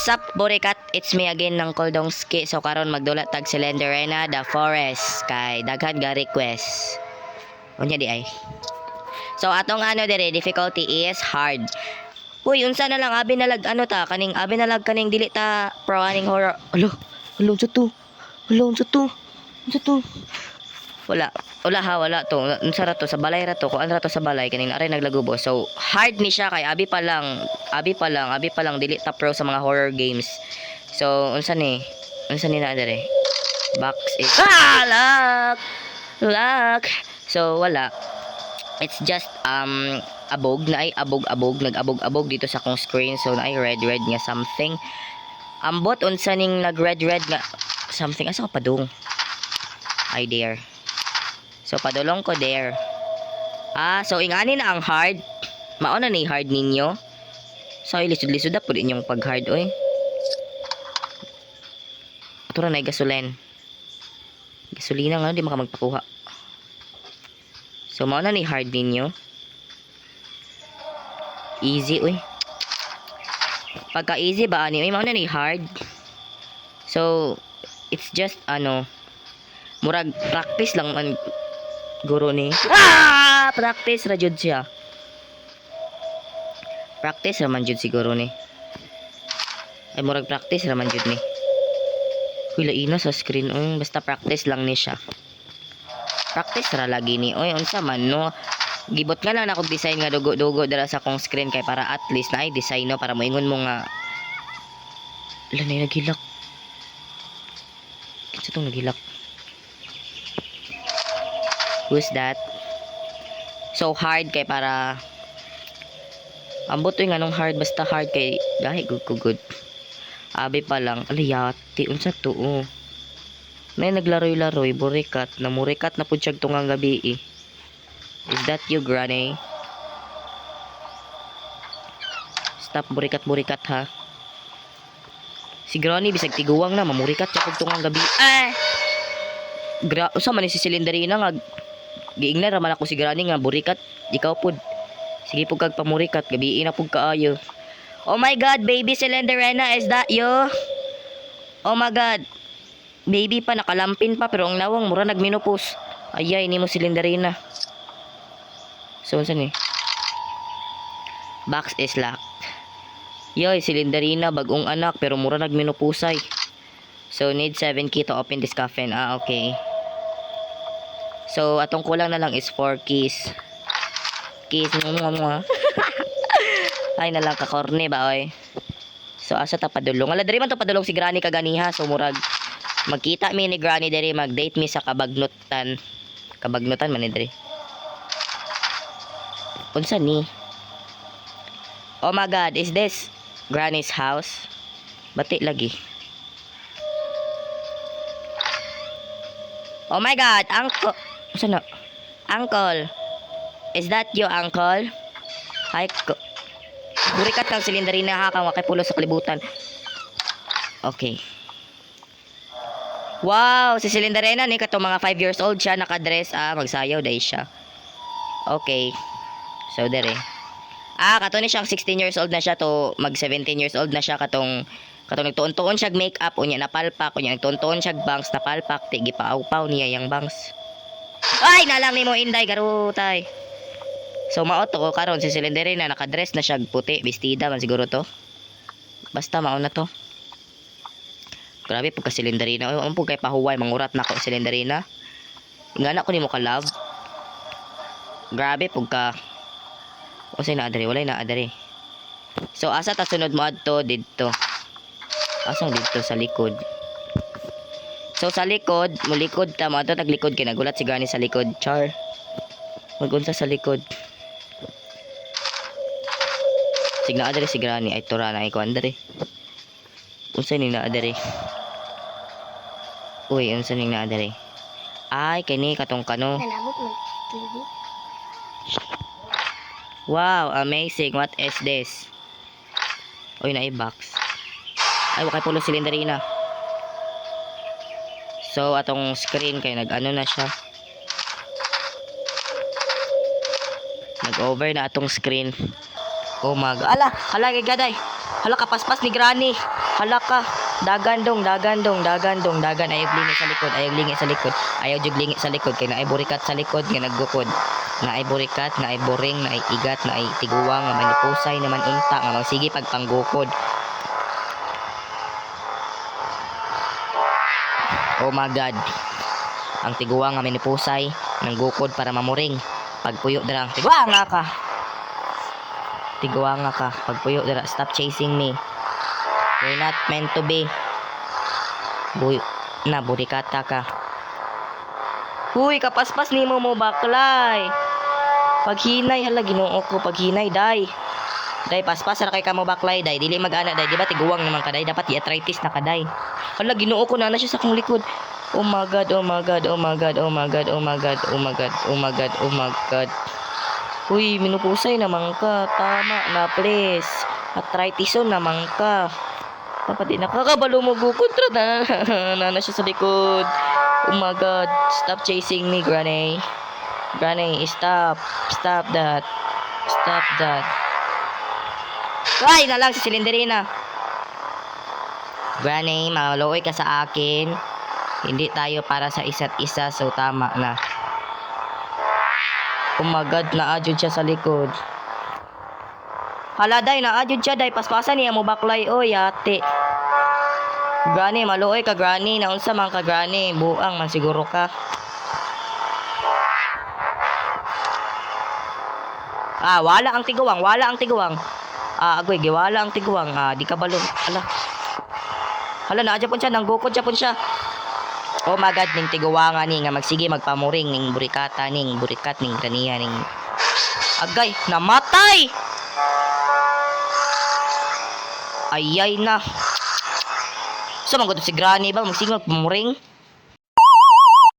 Sup, Burikat? It's me again ng Koldongski. So karon magdula tag Slenderina the Forest kay daghan ga request. Unya di ay. So atong ano dire difficulty is hard. Uy, unsa na lang abi nalag ano ta kaning abi nalag kaning dili ta pro aning horror. Alo unsa to? Unsa to? Unsa to? Wala to. Unsa ra to sa balay ra to? Kuan ra to sa balay kaning aray naglagubo. So hard ni siya kay abi pa lang dili ta pro sa mga horror games. So unsa ni na dire? Box is luck. So wala. It's just abog nag-abog dito sa akong screen. So na red nga something. Ambot unsa ning nag red nga something asa ko padung. Ay there. So padulong ko there. So ingani na ang hard. Mao na ni hard ninyo. So lisod-lisod po inyong pag-hard oy. Ato ra nay gasolin. Gasolina nga di makamagpakuha. So mao na ni hard ninyo. Easy oy. Pagka easy ba ani oy mao na ni hard. So it's just murag practice lang man guro ni. Practice ra jud siya. Practice ra man jud siguro ni. Ay murag practice ra man jud ni. Kuy laina sa screen basta practice lang ni siya. Practice ra lagi ni. Oy unsa man no. Gibot nga lang ako design nga dugo dala sa akong screen kay para at least na ay design no para moingon mo nga lanay nagilak. Kinsa tong nagilak? Who's that? So hard kay para ambot yung anong hard basta hard kay gahi good. Abi pa lang aliyati unsa to May naglaroy-laroy burikat na murikat na pud siya tungang gabi eh. Is that you, Granny? Stop burikat ha. Si Granny bisag tiguwang na mamurikat siya pud tungang gabi. Usa man ni si Slenderina nga giingnan ra man ako si Granny nga burikat ikaw pud. Sige pug kag pamurikat gabi na pug kaayo. Oh my god, baby Slenderina, is that you? Oh my god. Baby pa nakalampin pa pero ang lawang mura nagmenopause. Ayay ni mo Slenderina. So unsa ni? Box is locked. Yoy, Slenderina bagong anak pero mura nagmenopause. So need 7 key to open this coffin. Okay. So atong kulang na lang is 4 keys. Ay na lang kakorne ba oy. So asa ta padulong? Ala diri man to padulong si Granny kaganiha. So murag magkita mi ni Granny diri mag-date mi sa kabagnutan. Kabagnutan man ni diri. Unsa ni? Oh my god, is this Granny's house? Bati lagi. Oh my god, uncle. Unsa na? Uncle. Is that you, uncle? Hi, burikat kang Slenderina ha kang wakay pulo sa kalibutan. Okay. Wow, si Slenderina ni kato mga 5 years old siya naka-dress magsayaw dai siya. Okay. So dere. Kato ni siyang 16 years old na siya to mag 17 years old na siya katong nagtuon-tuon siya makeup unya napalpak unya nagtuon-tuon siya bangs napalpak ti gipaaw-paw niya yang bangs. Ay nalang nimo inday garutay. So mao to karon si Slenderina naka-dress na siya puti, bestida man siguro to. Basta mao na to. Grabe pagka Slenderina. Ang pug kay pahuway mangurat na ko Slenderina. Ingana ko nimo ka love. Grabe pagka usay na adre, walay na adre. So asa ta sunod mo adto didto. Asang didto sa likod. So sa likod, mulikod ta mo adto taglikod kay nagulat si Granny sa likod. Char. Magunsa sa likod. Signa adre si Granny ay tura na ikuan dere. Unsa ni na adre? Uy, unsa ni na adre? Ay kani katong kano. Wow, amazing. What is this? Uy, na box. Ay wakay pulo Slenderina. So atong screen kay nag-ano na siya. Nag-over na atong screen. Oh my God. Hala kay gaday. Hala ka paspas ni Granny. Hala ka. Dagan dong. Dagan. Ayaw lingi sa likod. Ayaw jug lingi sa likod. Kaya naay burikat sa likod. Nga naggukod. Naay burikat, naay boring, naay igat, naay tiguwang, nga manipusay naman unta, nga magsige pagpanggukod. Oh my God. Ang tiguwang nga manipusay, nang gukod para mamuring. Pagpuyo darang, tiguwang nga ka. Pagpuyo dara, stop chasing me. You're not meant to be. Burikata ka. Huy, kapaspas ni mo baklay. Paghinay, hala, ginoo ko. Paghinay, day. Day, paspas na kay ka mo baklay, day. Dili mag-ana, day. Di ba, tiguwang naman ka, day. Dapat i-arthritis na ka, day. Hala, ginoo ko na siya sa akong likod. Oh my God. Huy, minupusay naman ka. Tama na, please. Arthritis naman ka. Dapat di nakakabalo mo kontra na siya sa likod. Oh my God. Stop chasing me, Granny. Granny, stop. Stop that. Ay, na lang si Silinderina. Granny, maluoy ka sa akin. Hindi tayo para sa isa't isa, so tama na. Oh my God, naadjud siya sa likod. Hala, day, naadjud siya, day. Paspasan niya mo baklay, oy, ate. Granny, maluoy ka, Granny. Naunsa man ka, Granny. Buang man siguro ka. Wala ang tiguwang. Agoy, giwala ang tiguwang. Di ka balon. Hala, naadya po siya. Nanggukod siya po siya. Oh my God, ning tiguwanga ni nga magsige magpamuring ning burikata ning burikat ning kaniya ning agay namatay. Ayay na. So man gud si Granny ba magsige magpamuring?